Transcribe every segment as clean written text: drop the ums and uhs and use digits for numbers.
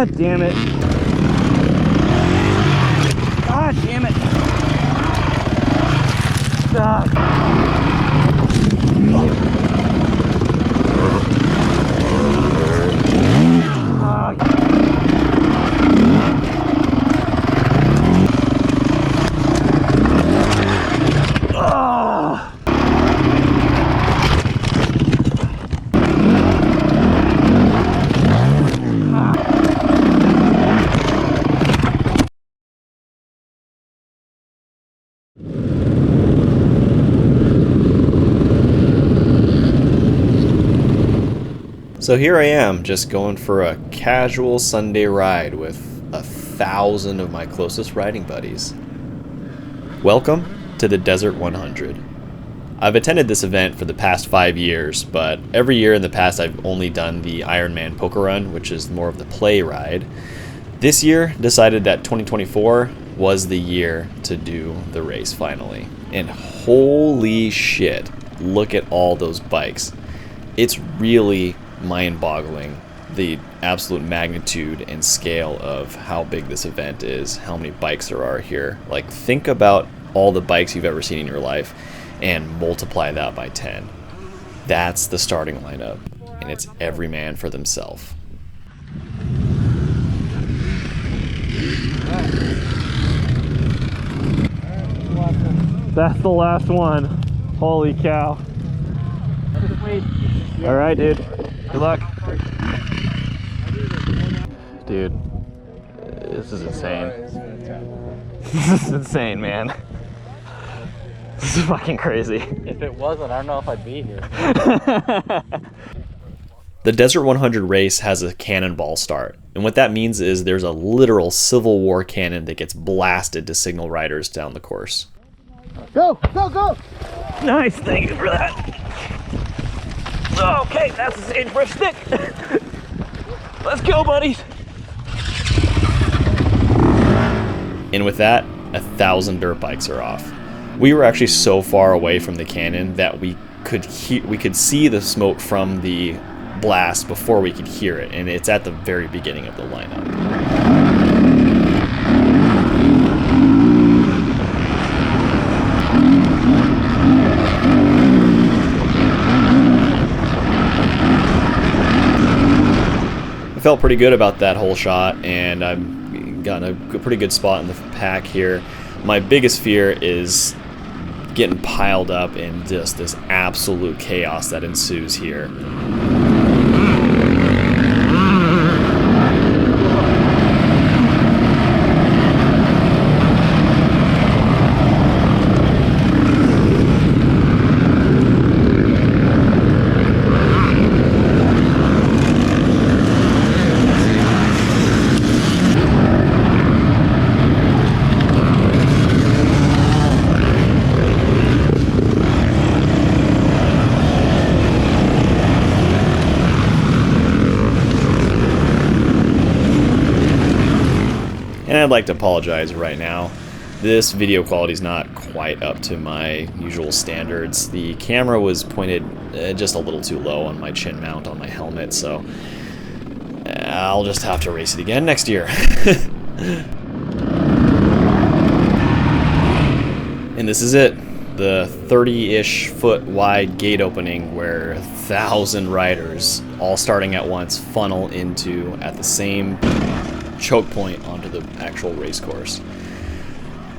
God damn it. God damn it. Stop. So here I am, just going for a casual Sunday ride with 1,000 of my closest riding buddies. Welcome to the Desert 100. I've attended this event for the past 5 years, but every year in the past I've only done the Ironman Poker Run, which is more of the play ride. This year, decided that 2024 was the year to do the race finally. And holy shit, look at all those bikes. It's really mind-boggling, the absolute magnitude and scale of how big this event is, how many bikes there are here. Like, think about all the bikes you've ever seen in your life and multiply that by 10. That's the starting lineup, and it's every man for themselves. That's the last one. Holy cow. All right, dude. Good luck. Dude, this is insane. This is insane, man. This is fucking crazy. If it wasn't, I don't know if I'd be here. The Desert 100 race has a cannonball start, and what that means is there's a literal Civil War cannon that gets blasted to signal riders down the course. Go, go, go! Nice, thank you for that. Okay, that's the same for a stick. Let's go, buddies. And with that, 1,000 dirt bikes are off. We were actually so far away from the cannon that we could see the smoke from the blast before we could hear it, and it's at the very beginning of the lineup. I felt pretty good about that whole shot, and I've gotten a pretty good spot in the pack here. My biggest fear is getting piled up in just this absolute chaos that ensues here. And I'd like to apologize right now. This video quality is not quite up to my usual standards. The camera was pointed just a little too low on my chin mount on my helmet, so I'll just have to race it again next year. And this is it. The 30-ish foot wide gate opening where 1,000 riders, all starting at once, funnel into at the same choke point onto the actual race course.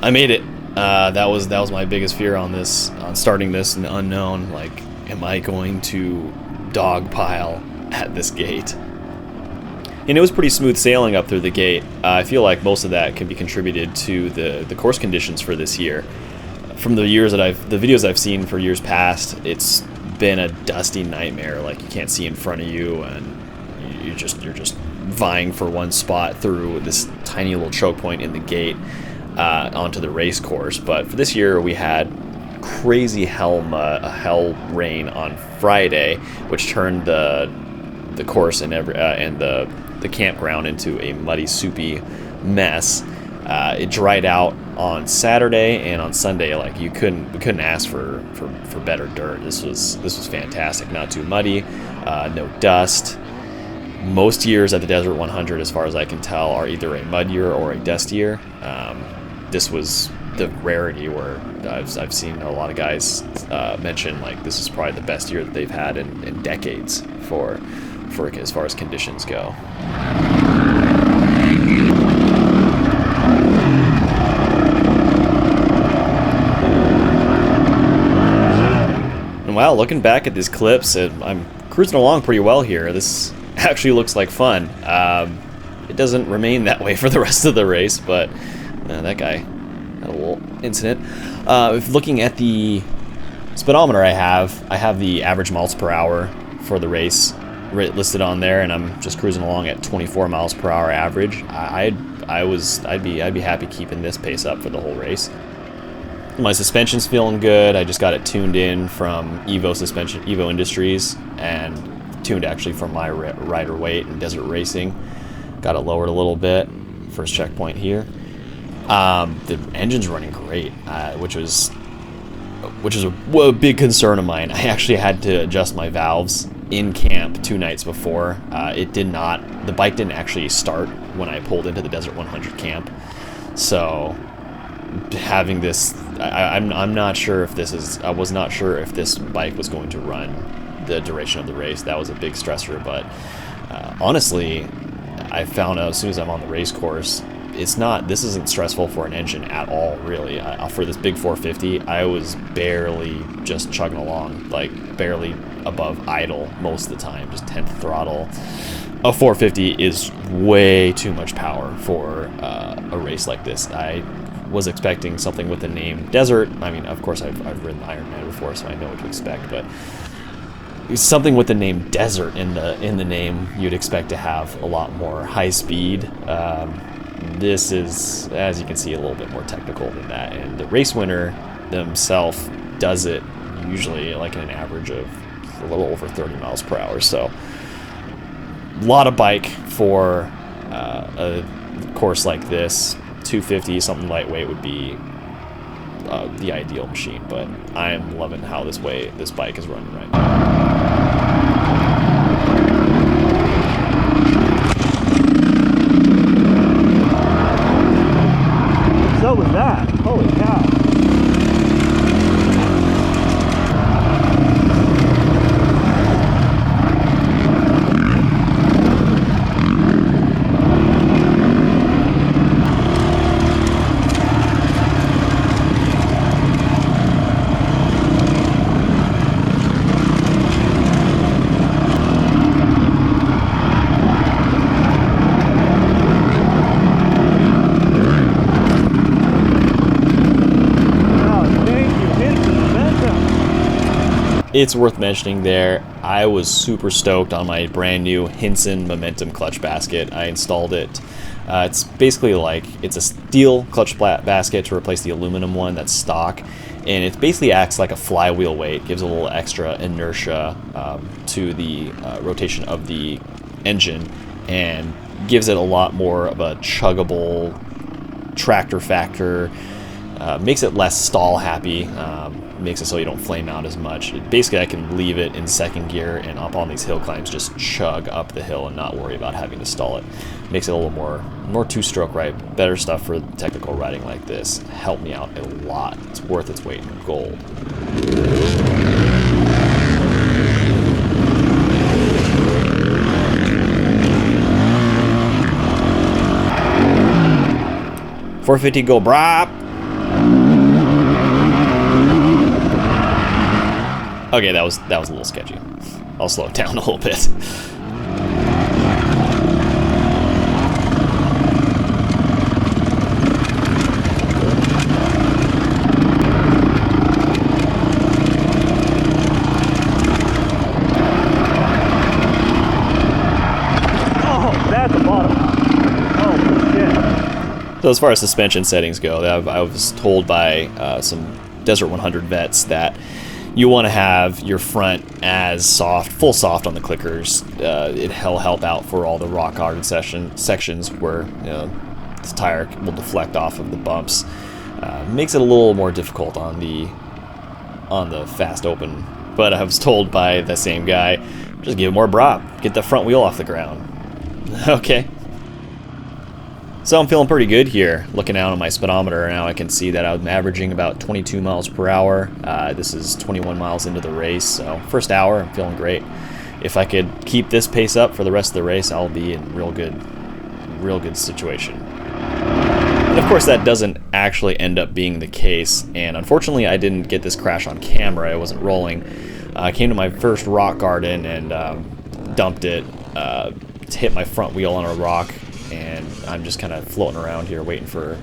I made it. That was my biggest fear on this, on starting this in the unknown. Like, am I going to dogpile at this gate? And it was pretty smooth sailing up through the gate. I feel like most of that can be contributed to the course conditions for this year. From the videos I've seen for years past, it's been a dusty nightmare. Like, you can't see in front of you, and you're just vying for one spot through this tiny little choke point in the gate onto the race course. But for this year, we had crazy hell rain on Friday, which turned the course and the campground into a muddy, soupy mess. It dried out on Saturday, and on Sunday, like, we couldn't ask for better dirt. This was fantastic. Not too muddy, no dust. Most years at the Desert 100, as far as I can tell, are either a mud year or a dust year. This was the rarity where I've seen a lot of guys mention like this is probably the best year that they've had in decades for as far as conditions go. And wow, looking back at these clips, I'm cruising along pretty well here. This actually looks like fun. It doesn't remain that way for the rest of the race, but that guy had a little incident. If looking at the speedometer I have the average miles per hour for the race listed on there, and I'm just cruising along at 24 miles per hour average. I'd be happy keeping this pace up for the whole race. My suspension's feeling good. I just got it tuned in from Evo Industries, and tuned actually from my rider weight and desert racing. Got it lowered a little bit. First checkpoint here. The engine's running great, which is a big concern of mine. I actually had to adjust my valves in camp 2 nights before. The bike didn't actually start when I pulled into the Desert 100 camp. So having this, I'm not sure if I was not sure if this bike was going to run the duration of the race. That was a big stressor, but honestly, I found out as soon as I'm on the race course, this isn't stressful for an engine at all, really. For this big 450, I was barely just chugging along, like barely above idle most of the time, just 10th throttle. A 450 is way too much power for a race like this. I was expecting something with the name Desert. I mean, of course, I've ridden Ironman before, so I know what to expect, but something with the name Desert in the name, you'd expect to have a lot more high speed. This is, as you can see, a little bit more technical than that, and the race winner themselves does it usually like an average of a little over 30 miles per hour. So a lot of bike for a course like this. 250, something lightweight would be the ideal machine, but I'm loving how this bike is running right now. So was that. Holy cow. It's worth mentioning there, I was super stoked on my brand new Hinson Momentum clutch basket. I installed it. It's basically like, it's a steel clutch basket to replace the aluminum one that's stock, and it basically acts like a flywheel weight, gives a little extra inertia to the rotation of the engine, and gives it a lot more of a chuggable tractor factor. Makes it less stall happy, makes it so you don't flame out as much. Basically, I can leave it in second gear and up on these hill climbs, just chug up the hill and not worry about having to stall it. Makes it a little more two-stroke ride, better stuff for technical riding like this. Helped me out a lot. It's worth its weight in gold. .450 go brap. Okay, that was a little sketchy. I'll slow it down a little bit. Oh, that's the bottom. Oh, shit. So as far as suspension settings go, I was told by some Desert 100 vets that you want to have your front as soft, full soft on the clickers. It'll help out for all the rock hard sections where the tire will deflect off of the bumps. Makes it a little more difficult on the fast open. But I was told by the same guy, just give it more brop, get the front wheel off the ground. Okay. So I'm feeling pretty good here. Looking out on my speedometer now, I can see that I'm averaging about 22 miles per hour. This is 21 miles into the race, so first hour, I'm feeling great. If I could keep this pace up for the rest of the race, I'll be in real good situation. And of course, that doesn't actually end up being the case, and unfortunately, I didn't get this crash on camera. It wasn't rolling. I came to my first rock garden and dumped it, hit my front wheel on a rock, and I'm just kind of floating around here waiting for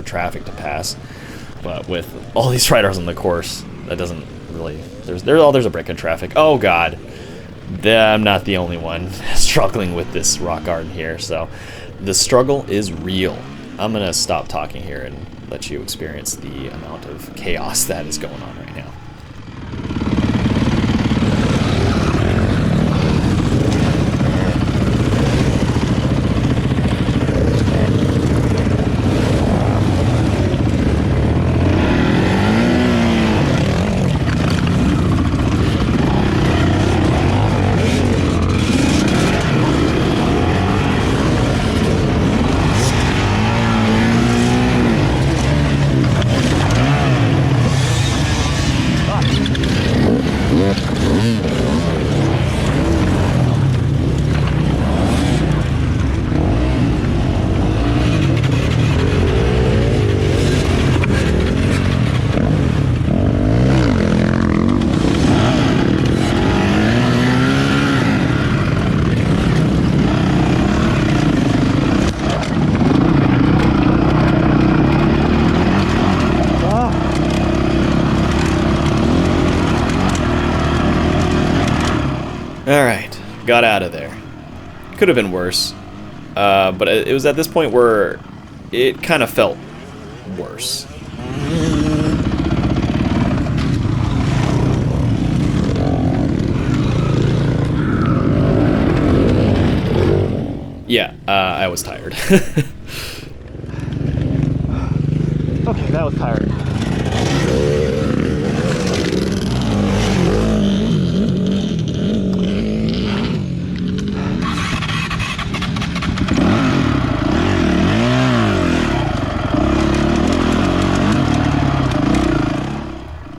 traffic to pass. But with all these riders on the course, that doesn't really. There's a break in traffic. Oh God, I'm not the only one struggling with this rock garden here. So the struggle is real. I'm gonna stop talking here and let you experience the amount of chaos that is going on right now. Alright, got out of there. Could have been worse, but it was at this point where it kind of felt worse. Yeah, I was tired. Okay, that was tired.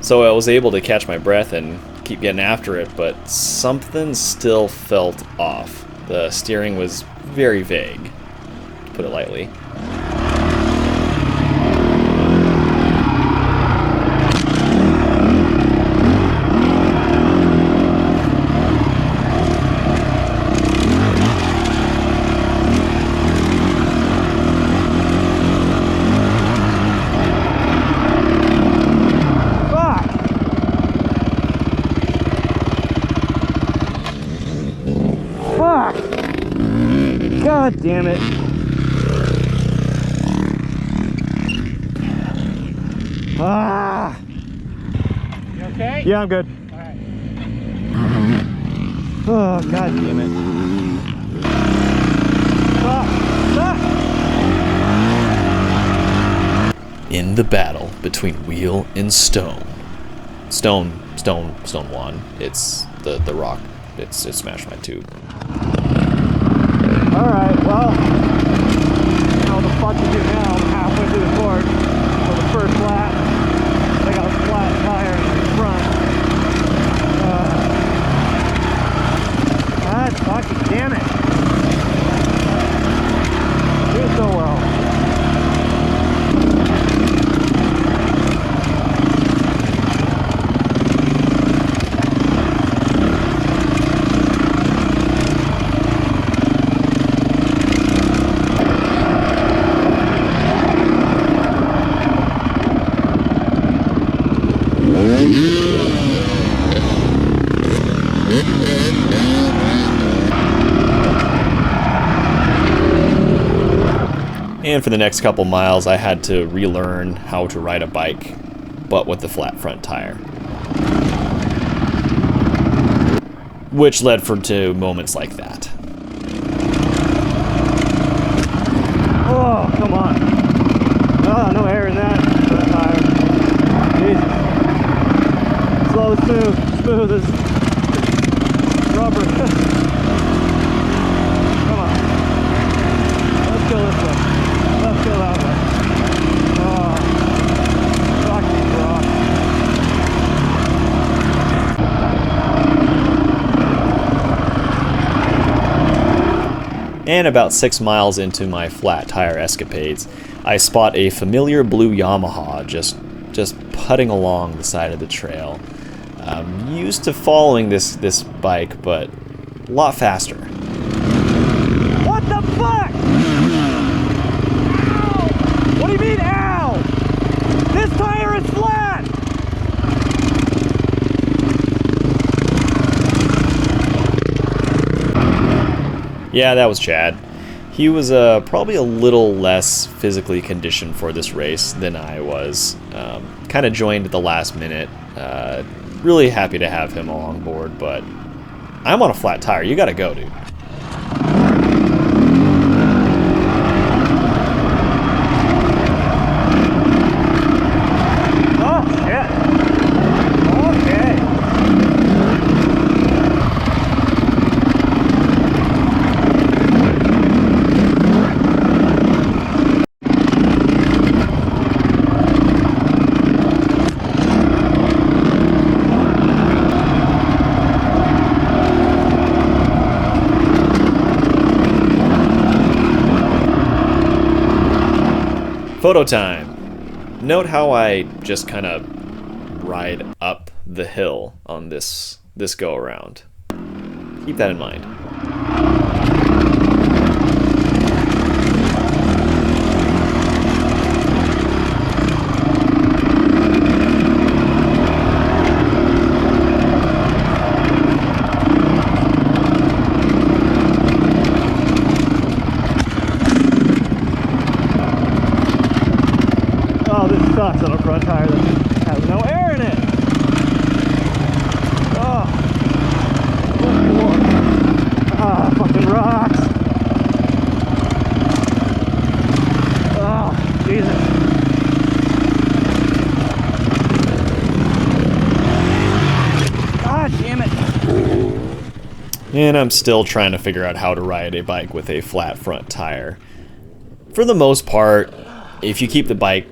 So I was able to catch my breath and keep getting after it, but something still felt off. The steering was very vague, to put it lightly. God damn it. Ah! You okay? Yeah, I'm good. Alright. Oh, God damn it. Ah! Ah! In the battle between wheel and stone. Stone won. It's the rock. It smashed my tube. Alright, well, I don't know what the fuck to do now. I'm halfway through the course. For the first lap, I got a flat tire in the front. God fucking damn it. Doing so well. And for the next couple miles, I had to relearn how to ride a bike, but with the flat front tire. Which led to moments like that. Oh, come on. Oh, no air in that tire. Jesus. Slow, smooth as rubber. Come on. And about 6 miles into my flat tire escapades, I spot a familiar blue Yamaha just putting along the side of the trail. I'm used to following this bike, but a lot faster. What the fuck? Ow! What do you mean, ow? This tire is flat! Yeah, that was Chad. He was probably a little less physically conditioned for this race than I was. Kind of joined at the last minute. Really happy to have him along board, but I'm on a flat tire. You gotta go, dude. Oh, shit. Okay. Photo time. Note how I just kind of ride up the hill on this go around. Keep that in mind. Oh, this sucks on a front tire that has no air in it. Oh, good lord. Ah, fucking rocks. Oh, Jesus. Ah, damn it. And I'm still trying to figure out how to ride a bike with a flat front tire. For the most part, if you keep the bike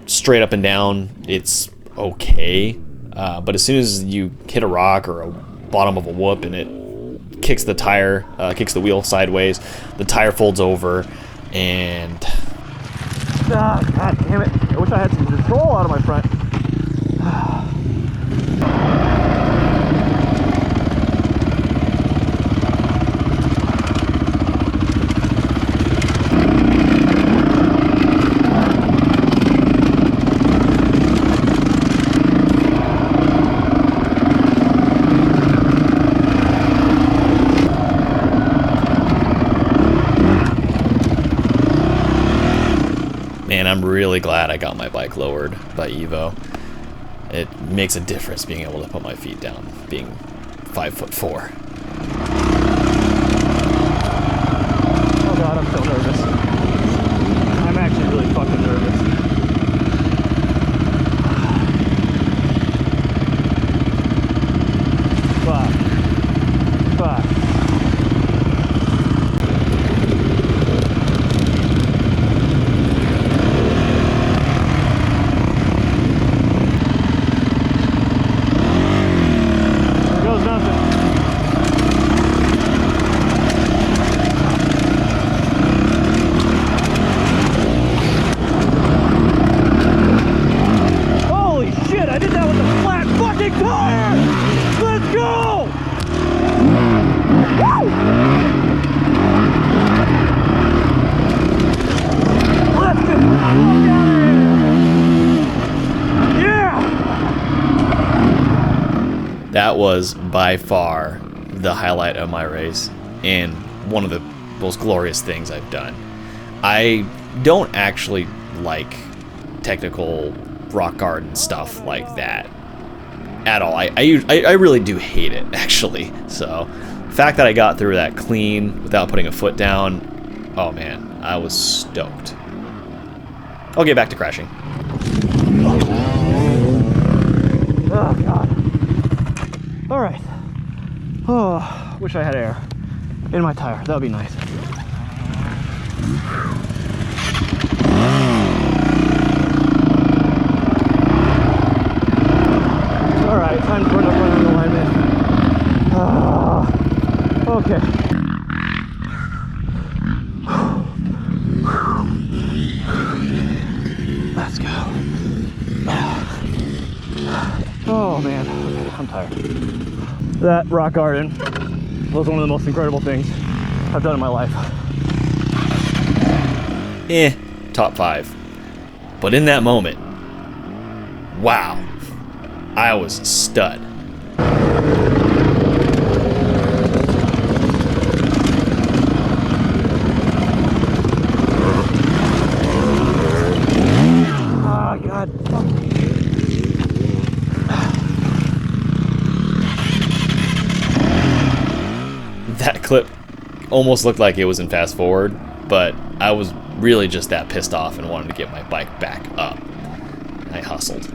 straight up and down, it's okay. But as soon as you hit a rock or a bottom of a whoop and it kicks the tire, kicks the wheel sideways, the tire folds over, and Ah, god damn it. I wish I had some control out of my front. man, I'm really glad I got my bike lowered by Evo. It makes a difference being able to put my feet down, being 5'4". Oh god, I'm so nervous. I'm actually really fucking nervous. Fuck. Fuck. There goes nothing. Holy shit, I did that with a flat fucking tire! Let's go! Woo! Let's get the fuck out of here! Yeah! That was by far the highlight of my race and one of the most glorious things I've done. I don't actually like technical rock garden stuff like that at all. I really do hate it, actually. So the fact that I got through that clean without putting a foot down, oh man, I was stoked. I'll get back to crashing. Oh god. Alright. Oh, wish I had air in my tire. That would be nice. Alright, time to run up running alignment. Okay. Oh man, I'm tired. That rock garden was one of the most incredible things I've done in my life. Top 5. But in that moment, wow, I was a stud. Oh God. That clip almost looked like it was in fast forward, but I was really just that pissed off and wanted to get my bike back up. I hustled.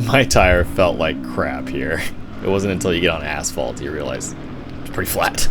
My tire felt like crap here. It wasn't until you get on asphalt you realize it's pretty flat.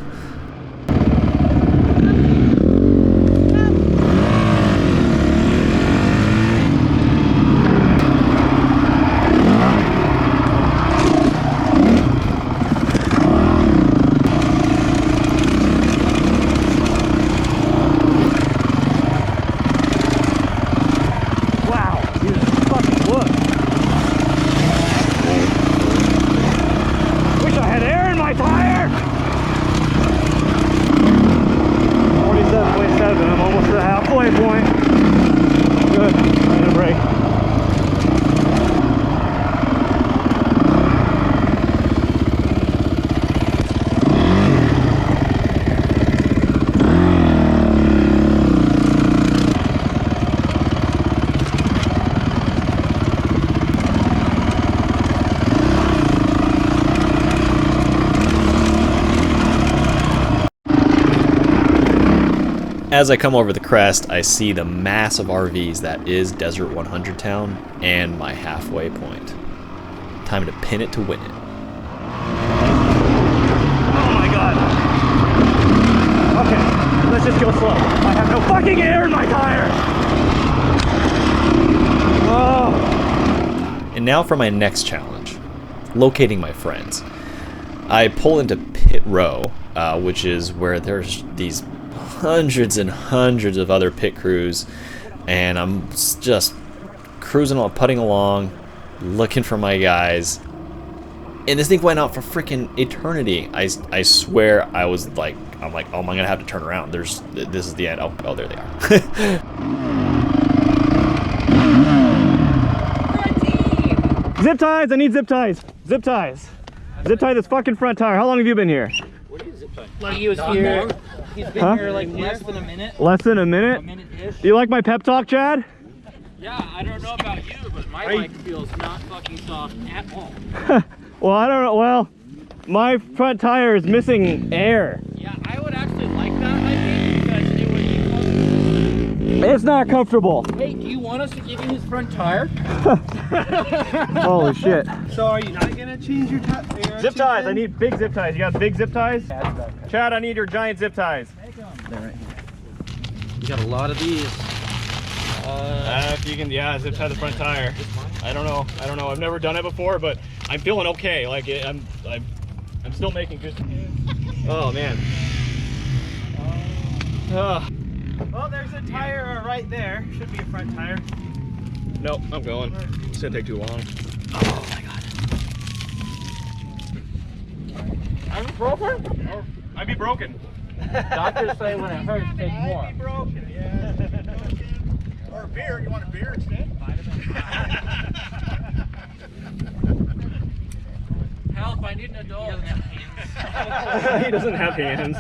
As I come over the crest, I see the mass of RVs that is Desert 100 Town and my halfway point. Time to pin it to win it. Oh my God. Okay, let's just go slow. I have no fucking air in my tire. Oh. And now for my next challenge, locating my friends. I pull into pit row, which is where there's these hundreds and hundreds of other pit crews, and I'm just cruising on, putting along, looking for my guys, and this thing went out for freaking eternity. I swear I was like, I'm like, oh, am I gonna have to turn around? This is the end. Oh, there they are. Zip ties, I need zip ties. Zip ties. Zip tie this fucking front tire. How long have you been here? What is zip tie? Like he was here. He's been here like less than a minute. Less than a minute? A minute-ish. Do you like my pep talk, Chad? Yeah, I don't know about you, but my bike feels not fucking soft at all. Well, I don't know. Well, my front tire is missing air. Yeah, I would actually like that, I think, because it would be comfortable. It's not comfortable. Hey, do you want us to give you his front tire? Holy shit. So are you not gonna change your tire? Zip ties, I need big zip ties. You got big zip ties? Chad, I need your giant zip ties. They're right here. You got a lot of these. If you can, yeah, zip tie the front tire. I don't know. I've never done it before, but I'm feeling okay. Like I'm still making good. Oh man. Well, there's a tire right there. Should be a front tire. Nope, I'm going. It's gonna take too long. Oh my god. I'm broken? Or I'd be broken. Doctors say when it hurts, take more. I'd be broken, yeah. Or a beer. You want a beer instead? Help, I need an adult. He doesn't have hands.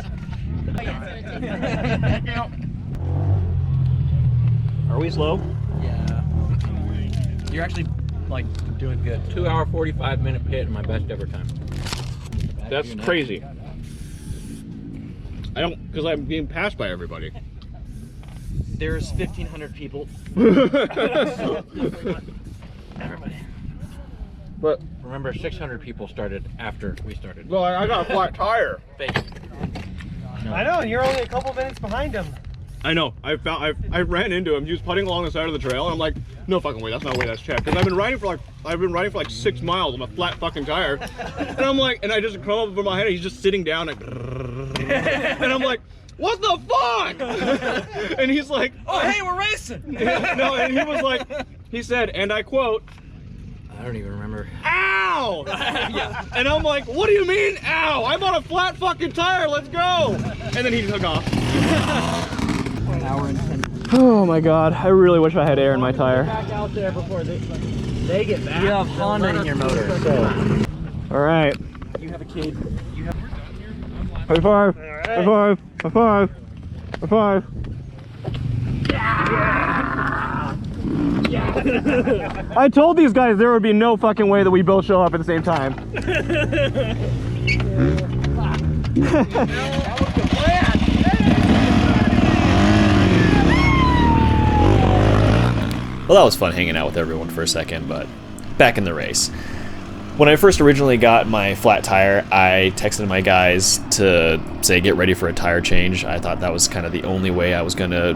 Are we slow? Yeah. You're actually like doing good. 2 hour 45-minute pit, my best ever time. That's crazy. I don't, because I'm being passed by everybody. There's 1,500 people. Everybody. But Remember, 600 people started after we started. well, I got a flat tire. Fake. I know, and you're only a couple minutes behind him. I know. I ran into him. He was putting along the side of the trail, and I'm like, no fucking way. That's not the way that's checked. Because I've been riding for like 6 miles on a flat fucking tire, and I'm like, and I just come up over my head. And he's just sitting down, like, and I'm like, what the fuck? And he's like, Oh, hey, we're racing! no, and he was like, he said, and I quote, I don't even remember. ow! Yeah. And I'm like, what do you mean, ow? I'm on a flat fucking tire, let's go! And then he took off. An hour and 10. Oh my god, I really wish I had air in my tire. Back out there before they get back. You have Honda in your motor. Alright. You have a kid. You have. High five! Alright. High five! High five! High five! I told these guys there would be no fucking way that we both show up at the same time. Well, that was fun hanging out with everyone for a second, but back in the race. When I first originally got my flat tire, I texted my guys to say get ready for a tire change. I thought that was kind of the only way I was going to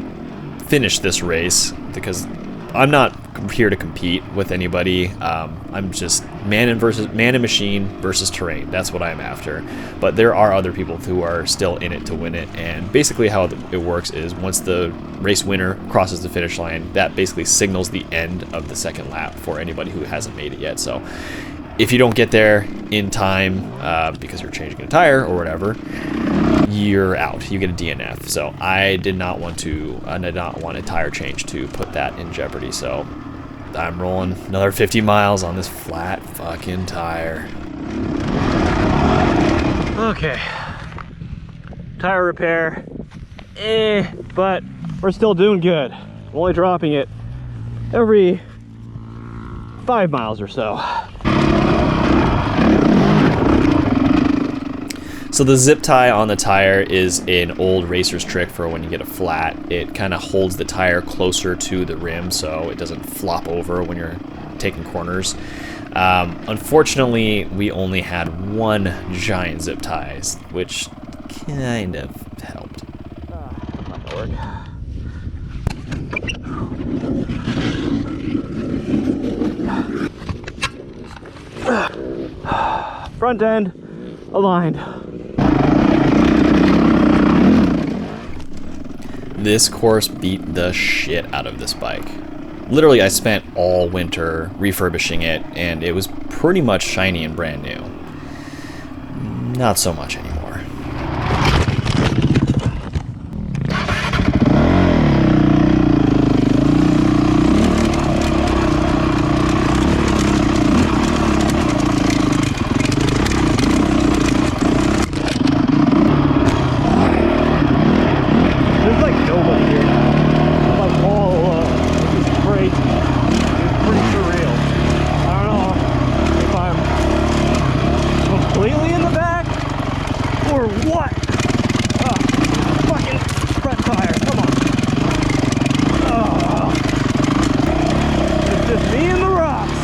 finish this race, because I'm not here to compete with anybody. I'm just man and machine versus terrain. That's what I'm after. But there are other people who are still in it to win it, and basically how it works is once the race winner crosses the finish line, that basically signals the end of the second lap for anybody who hasn't made it yet. So if you don't get there in time because you're changing a tire or whatever, you're out. You get a DNF. So I did not want a tire change to put that in jeopardy. So I'm rolling another 50 miles on this flat fucking tire. Okay. Tire repair. But we're still doing good. I'm only dropping it every 5 miles or so. So the zip tie on the tire is an old racer's trick for when you get a flat. It kind of holds the tire closer to the rim so it doesn't flop over when you're taking corners. Unfortunately, we only had one giant zip tie, which kind of helped. Not gonna work. Front end aligned. This course beat the shit out of this bike. Literally, I spent all winter refurbishing it, and it was pretty much shiny and brand new. Not so much anymore. There's like nobody here. Like all alone. This is crazy. It's pretty surreal. I don't know if I'm completely in the back or what. Fucking front tire. Come on. It's just me and the rocks.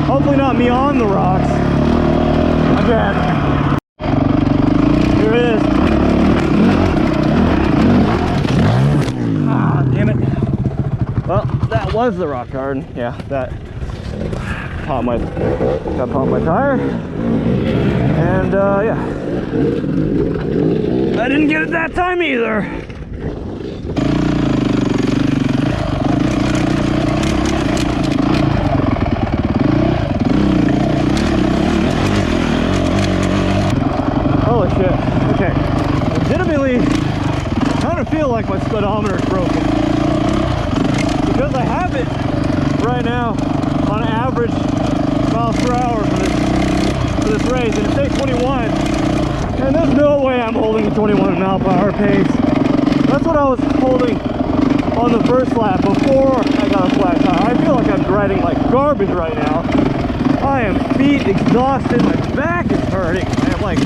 Hopefully not me on the rocks. Again. Here it is. Ah, damn it. Well, that was the rock garden. Yeah, that got popped my tire. And yeah. I didn't get it that time either. Holy shit. Okay. Legitimately, I kind of feel like my speedometer is broken. Because I have it right now on average miles per hour for this race, and it takes 21. And there's no way I'm holding a 21 mile per hour pace. That's what I was holding on the first lap before I got a flat tire. I feel like I'm riding like garbage right now. I am beat, exhausted, my back is hurting. I have like,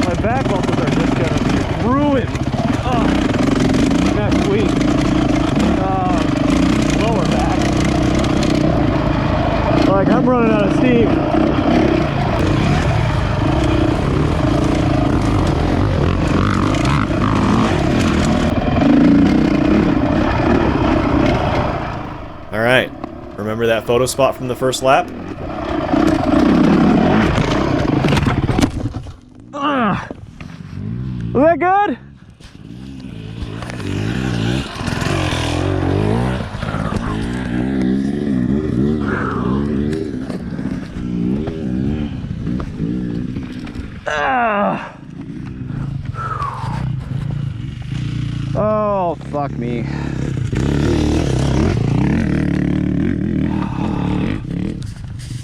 my back muscles are just gonna be ruined next week. Lower back. Like, I'm running out of steam. All right, remember that photo spot from the first lap? Was that good? Oh, fuck me.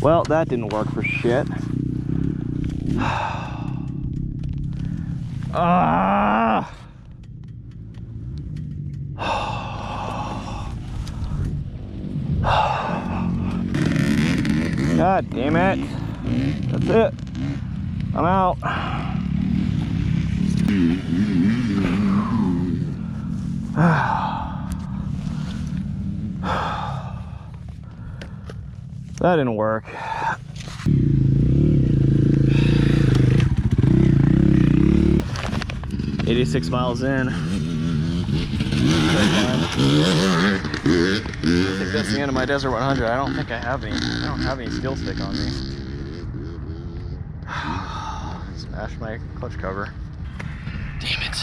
Well, that didn't work for shit. God damn it. That's it. I'm out. That didn't work. "86 miles in. I think that's the end of my Desert 100. I don't think I have any. I don't have any steel stick on me. Smashed my clutch cover. Damn it.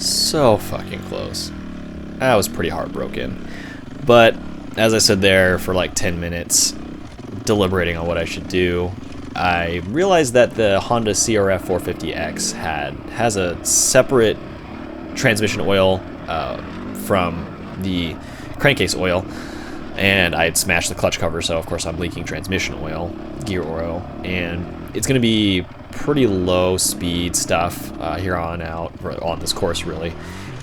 So fucking close. I was pretty heartbroken. But as I stood there for like 10 minutes, deliberating on what I should do, I realized that the Honda CRF450X has a separate transmission oil from the crankcase oil, and I had smashed the clutch cover, so of course I'm leaking transmission oil, gear oil, and it's going to be pretty low speed stuff here on out on this course really.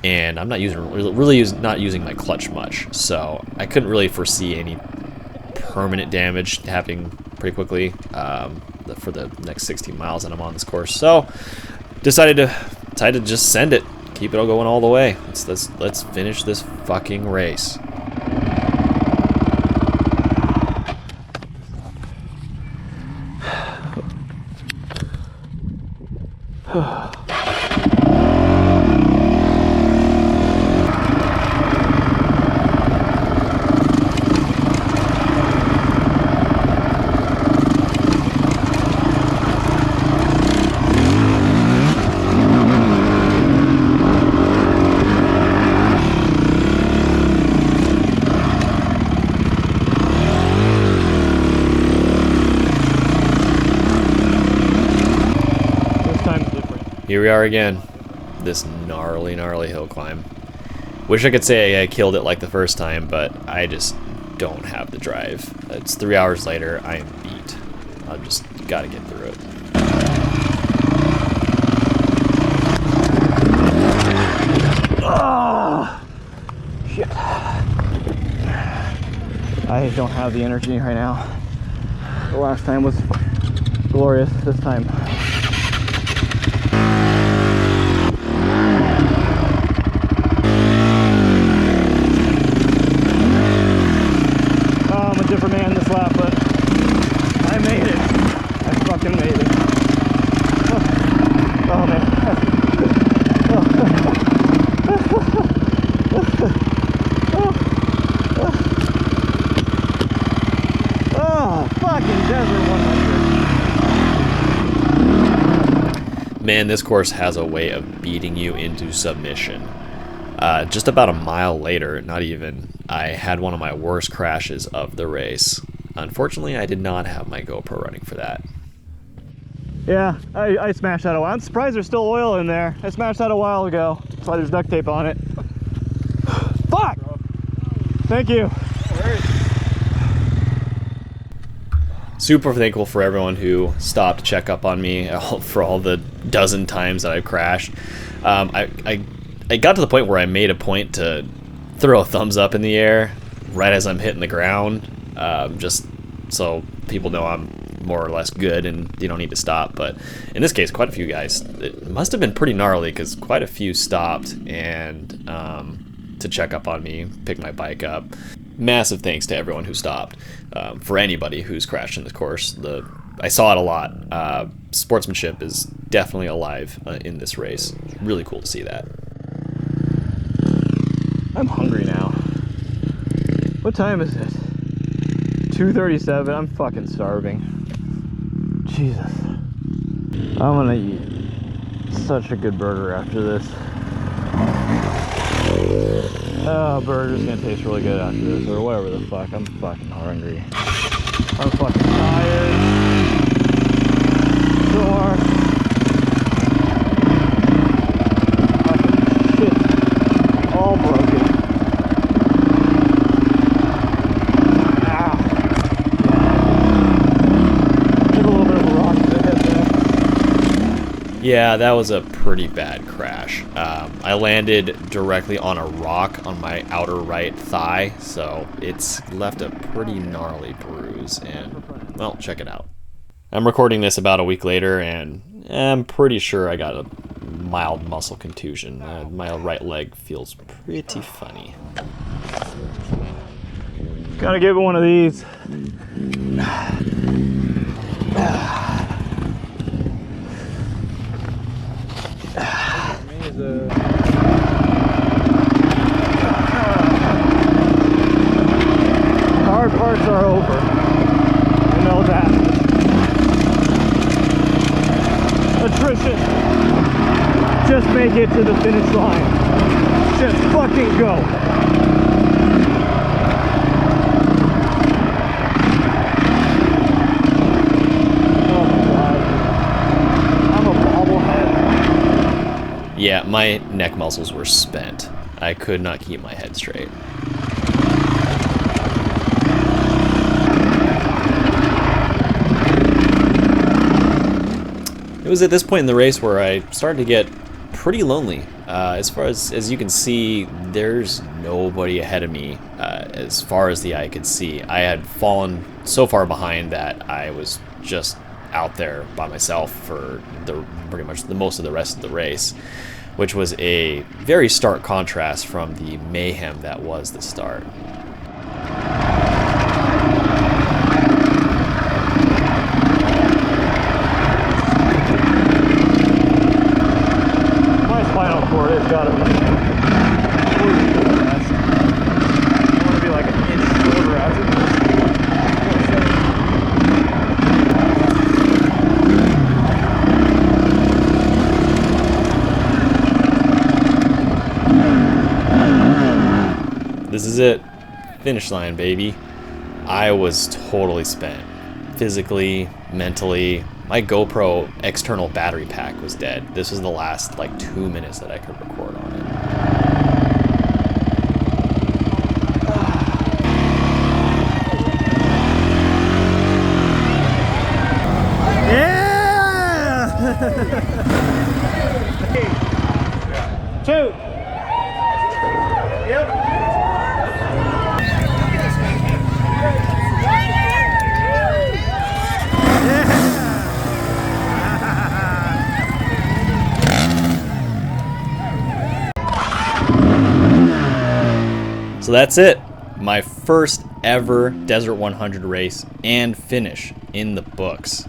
And I'm not using my clutch much, so I couldn't really foresee any permanent damage happening pretty quickly for the next 16 miles that I'm on this course. So decided to just send it, keep it all going all the way. Let's finish this fucking race. Here we are again, this gnarly hill climb. Wish I could say I killed it like the first time, but I just don't have the drive. It's 3 hours later, I am beat. I just gotta get through it. Oh, shit. I don't have the energy right now. The last time was glorious, this time. I'm a different man this lap, but I made it. I fucking made it. Oh man. Oh, fucking Desert 100. Man, this course has a way of beating you into submission. Just about a mile later, not even, I had one of my worst crashes of the race. Unfortunately, I did not have my GoPro running for that. Yeah, I smashed that a while. I'm surprised there's still oil in there. I smashed that a while ago. That's why there's duct tape on it. Fuck! Thank you. super thankful for everyone who stopped to check up on me for all the dozen times that I've crashed. I got to the point where I made a point to throw a thumbs up in the air right as I'm hitting the ground, just so people know I'm more or less good and you don't need to stop. But in this case, quite a few guys, it must have been pretty gnarly because quite a few stopped and to check up on me, pick my bike up. Massive thanks to everyone who stopped. For anybody who's crashed in this course, I saw it a lot. Sportsmanship is definitely alive in this race. It's really cool to see that. I'm hungry now. What time is it? 2:37. I'm fucking starving. Jesus. I'm gonna eat such a good burger after this. Oh, burger's gonna taste really good after this, or whatever the fuck. I'm fucking hungry. I'm fucking tired. Sore. Fucking shit. All broken. Ow. Took a little bit of a rock to the head there. Yeah, that was a pretty bad crash. I landed directly on a rock on my outer right thigh, so it's left a pretty gnarly bruise, and, well, check it out. I'm recording this about a week later, and I'm pretty sure I got a mild muscle contusion. My right leg feels pretty funny. Gotta give it one of these. Hard parts are over. You know that. Attrition. Just make it to the finish line. Just fucking go. Oh my god. I'm a bobblehead. Yeah, my neck muscles were spent. I could not keep my head straight. It was at this point in the race where I started to get pretty lonely. As far as you can see, there's nobody ahead of me as far as the eye could see. I had fallen so far behind that I was just out there by myself for pretty much the most of the rest of the race, which was a very stark contrast from the mayhem that was the start. My spinal cord has got to be I want to be like an inch shorter after this. This is it. Finish line, baby. I was totally spent. Physically, mentally. My GoPro external battery pack was dead. This was the last, like, 2 minutes that I could record on it. Yeah! 2. Yep. So that's it. My first ever Desert 100 race and finish in the books.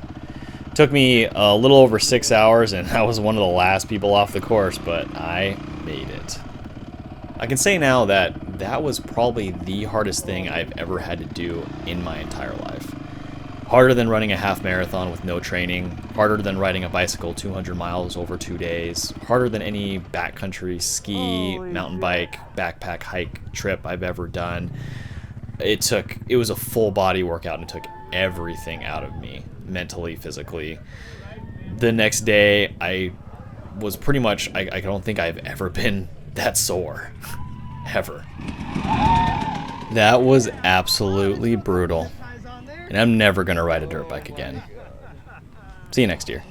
Took me a little over 6 hours, and I was one of the last people off the course, but I made it. I can say now that that was probably the hardest thing I've ever had to do in my entire life. Harder than running a half marathon with no training, harder than riding a bicycle 200 miles over 2 days, harder than any backcountry ski, mountain bike, backpack hike trip I've ever done. It was a full body workout and it took everything out of me, mentally, physically. The next day, I was pretty much, I don't think I've ever been that sore, ever. That was absolutely brutal. and I'm never going to ride a dirt bike again. See you next year.